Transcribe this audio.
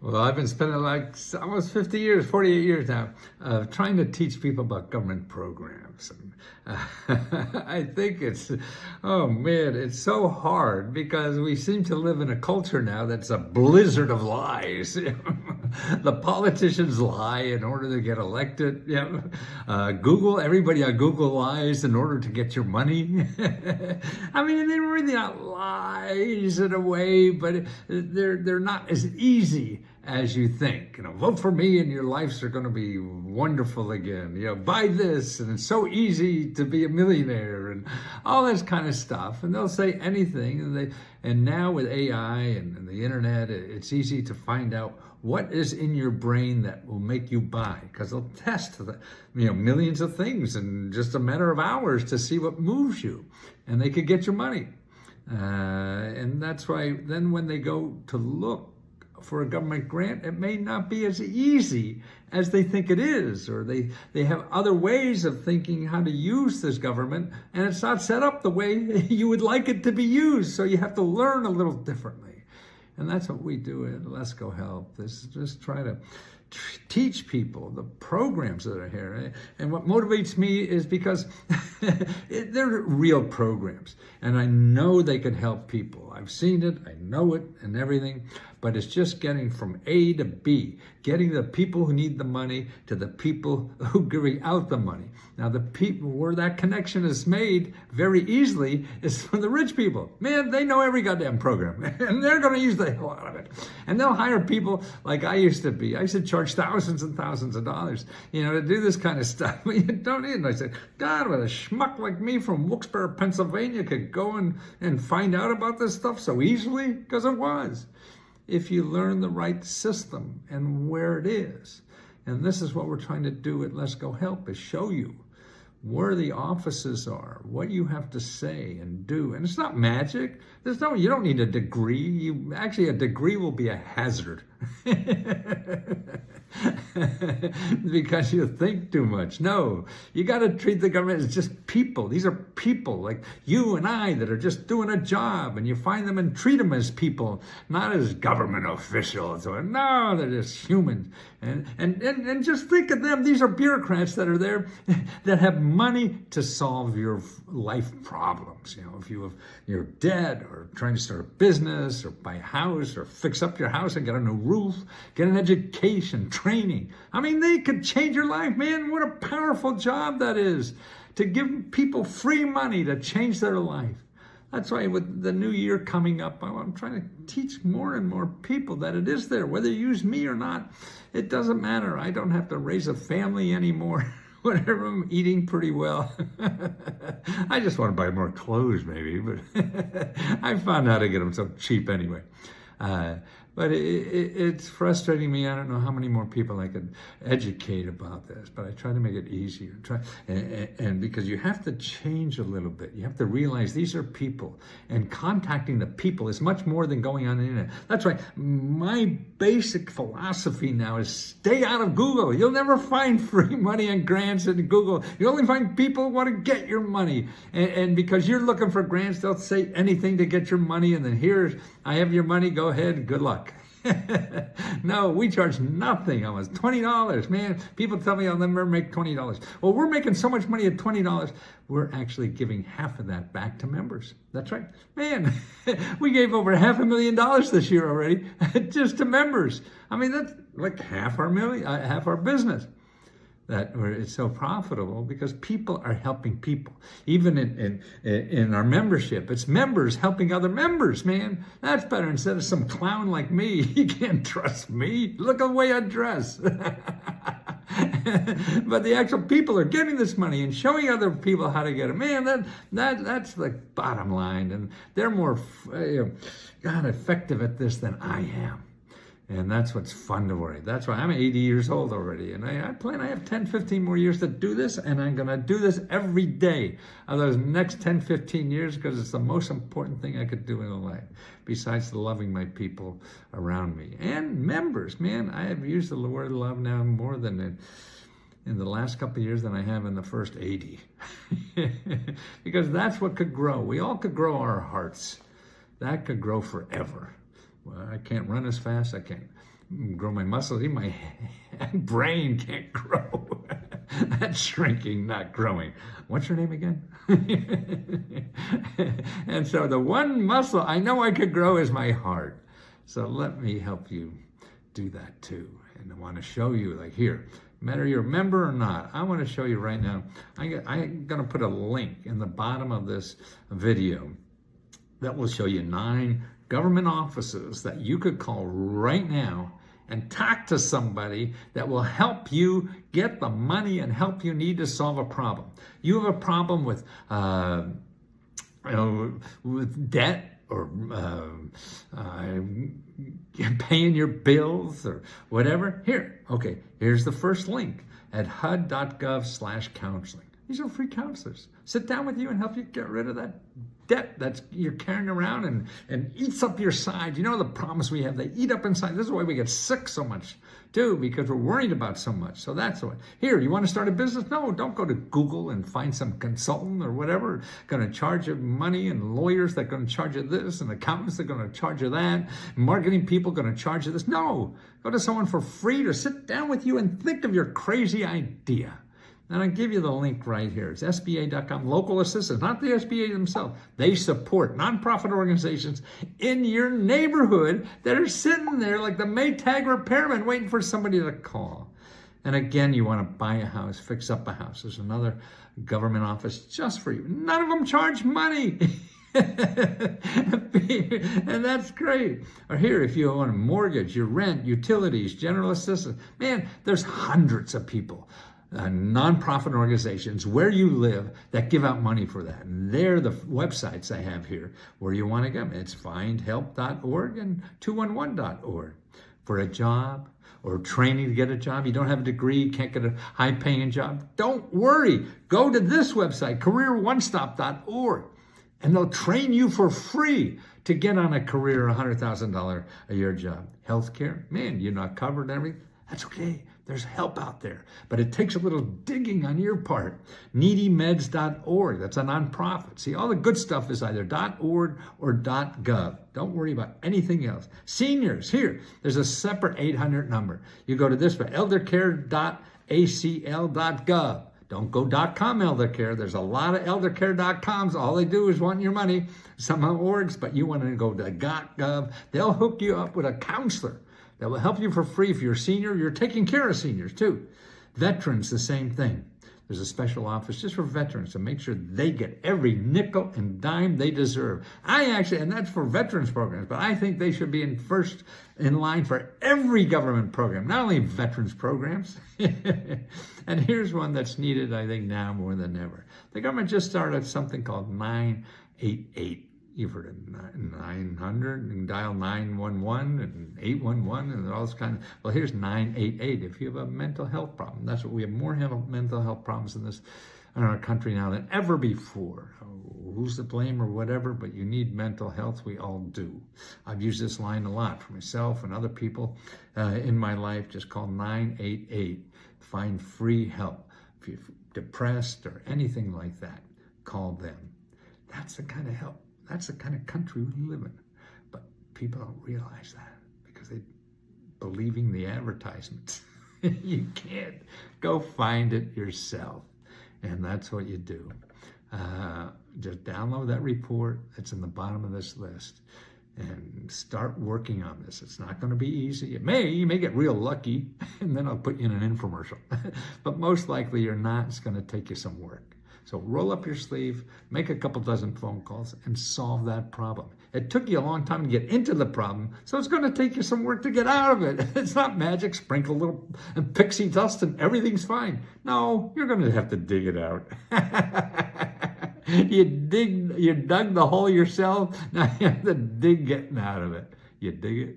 Well, I've been spending like almost 50 years, 48 years now, trying to teach people about government programs. And, I think oh man, it's so hard because we seem to live in a culture now that's a blizzard of lies. The politicians lie in order to get elected. Google, everybody on Google lies in order to get your money. I mean, they're really not lies in a way, but they're not as easy as you think. Vote for me and your lives are going to be wonderful again. Buy this and it's so easy to be a millionaire and all this kind of stuff. And they'll say anything. And now with AI and the internet, it's easy to find out what is in your brain that will make you buy, because they'll test millions of things in just a matter of hours to see what moves you, and they could get your money. And that's why then when they go to look for a government grant, it may not be as easy as they think it is, or they have other ways of thinking how to use this government, and it's not set up the way you would like it to be used, so you have to learn a little differently. And that's what we do at Let's Go Help. This is just try to teach people the programs that are here. And what motivates me is because they're real programs. And I know they can help people. I've seen it, I know it and everything. But it's just getting from A to B, getting the people who need the money to the people who are giving out the money. Now, the people where that connection is made very easily is from the rich people. Man, they know every goddamn program, and they're going to use the hell out of it. And they'll hire people like I used to be. I used to charge thousands and thousands of dollars, to do this kind of stuff. You don't need it. And I said, God, what a schmuck like me from Wilkes-Barre, Pennsylvania could go and find out about this stuff so easily? Because it was. If you learn the right system and where it is. And this is what we're trying to do at Let's Go Help, is show you where the offices are, what you have to say and do. And it's not magic. You don't need a degree. Actually, a degree will be a hazard. Because you think too much. No, you got to treat the government as just people. These are people like you and I that are just doing a job, and you find them and treat them as people, not as government officials. No, they're just humans. And just think of them. These are bureaucrats that are there that have money to solve your life problems. If you're dead or trying to start a business or buy a house or fix up your house and get a new roof, get an education, training. I mean, they could change your life, man. What a powerful job that is, to give people free money to change their life. That's why with the new year coming up, I'm trying to teach more and more people that it is there. Whether you use me or not, it doesn't matter. I don't have to raise a family anymore. Whatever, I'm eating pretty well. I just want to buy more clothes maybe, but I found out how to get them so cheap anyway. But it's frustrating me. I don't know how many more people I could educate about this, but I try to make it easier. And because you have to change a little bit. You have to realize these are people, and contacting the people is much more than going on the internet. That's right. My basic philosophy now is stay out of Google. You'll never find free money and grants in Google. You only find people who want to get your money. And because you're looking for grants, they'll say anything to get your money. And then I have your money. Go ahead. Good luck. No, we charge nothing. Almost $20, man. People tell me I'll never make $20. Well, we're making so much money at $20. We're actually giving half of that back to members. That's right, man. We gave over $500,000 this year already, just to members. I mean, that's like half our business. It's so profitable because people are helping people. Even in our membership, it's members helping other members, man. That's better instead of some clown like me. You can't trust me. Look at the way I dress. But the actual people are getting this money and showing other people how to get it. Man, that's the bottom line. And they're more effective at this than I am. And that's what's fun to worry. That's why I'm 80 years old already. And I plan I have 10, 15 more years to do this. And I'm going to do this every day of those next 10, 15 years, because it's the most important thing I could do in life, besides loving my people around me. And members, man, I have used the word love now more than in the last couple of years than I have in the first 80. Because that's what could grow. We all could grow our hearts. That could grow forever. Well, I can't run as fast. I can't grow my muscles. Even my brain can't grow. That's shrinking, not growing. What's your name again? And so the one muscle I know I could grow is my heart. So let me help you do that too. And I want to show you, like here, no matter you're a member or not, I want to show you right now. I'm going to put a link in the bottom of this video that will show you 9 government offices that you could call right now and talk to somebody that will help you get the money and help you need to solve a problem. You have a problem with, with debt or paying your bills or whatever. Here, okay, here's the first link at hud.gov/counseling. These are free counselors. Sit down with you and help you get rid of that debt that's you're carrying around and eats up your side. You know the problems we have, they eat up inside. This is why we get sick so much too, because we're worried about so much. So that's what. Here, you want to start a business? No, don't go to Google and find some consultant or whatever going to charge you money, and lawyers that are going to charge you this, and accountants that are going to charge you that, marketing people going to charge you this. No, go to someone for free to sit down with you and think of your crazy idea. And I'll give you the link right here. It's SBA.com, local assistance, not the SBA themselves. They support nonprofit organizations in your neighborhood that are sitting there like the Maytag repairman waiting for somebody to call. And again, you want to buy a house, fix up a house. There's another government office just for you. None of them charge money. And that's great. Or here, if you want a mortgage, your rent, utilities, general assistance. Man, there's hundreds of people. Nonprofit organizations where you live that give out money for that. And they're the websites I have here where you want to go. It's findhelp.org and 211.org. For a job or training to get a job, you don't have a degree, can't get a high-paying job, don't worry. Go to this website, careeronestop.org, and they'll train you for free to get on a career $100,000 a year job. Healthcare, man, you're not covered and everything. That's okay. There's help out there, but it takes a little digging on your part. Needymeds.org, that's a nonprofit. See, all the good stuff is either .org or .gov. Don't worry about anything else. Seniors, here, there's a separate 800 number. You go to this, but eldercare.acl.gov. Don't go .com eldercare. There's a lot of eldercare.coms. All they do is want your money. Some orgs, but you want to go to .gov. They'll hook you up with a counselor that will help you for free. If you're a senior, you're taking care of seniors too. Veterans, the same thing. There's a special office just for veterans to make sure they get every nickel and dime they deserve. And that's for veterans programs, but I think they should be first in line for every government program, not only veterans programs. And here's one that's needed, I think, now more than ever. The government just started something called 988. You've heard of 900, you can dial 911 and 811 and all this kind of, well, here's 988 if you have a mental health problem. That's what we have, more mental health problems in our country now than ever before. Who's to blame or whatever, but you need mental health, we all do. I've used this line a lot for myself and other people in my life. Just call 988, find free help. If you're depressed or anything like that, call them. That's the kind of help. That's the kind of country we live in. But people don't realize that because they're believing the advertisements. You can't. Go find it yourself. And that's what you do. Just download that report. It's in the bottom of this list. And start working on this. It's not going to be easy. You may get real lucky, and then I'll put you in an infomercial. But most likely you're not. It's going to take you some work. So roll up your sleeve, make a couple dozen phone calls, and solve that problem. It took you a long time to get into the problem, so it's going to take you some work to get out of it. It's not magic, sprinkle a little pixie dust and everything's fine. No, you're going to have to dig it out. You dug the hole yourself, now you have to dig getting out of it. You dig it?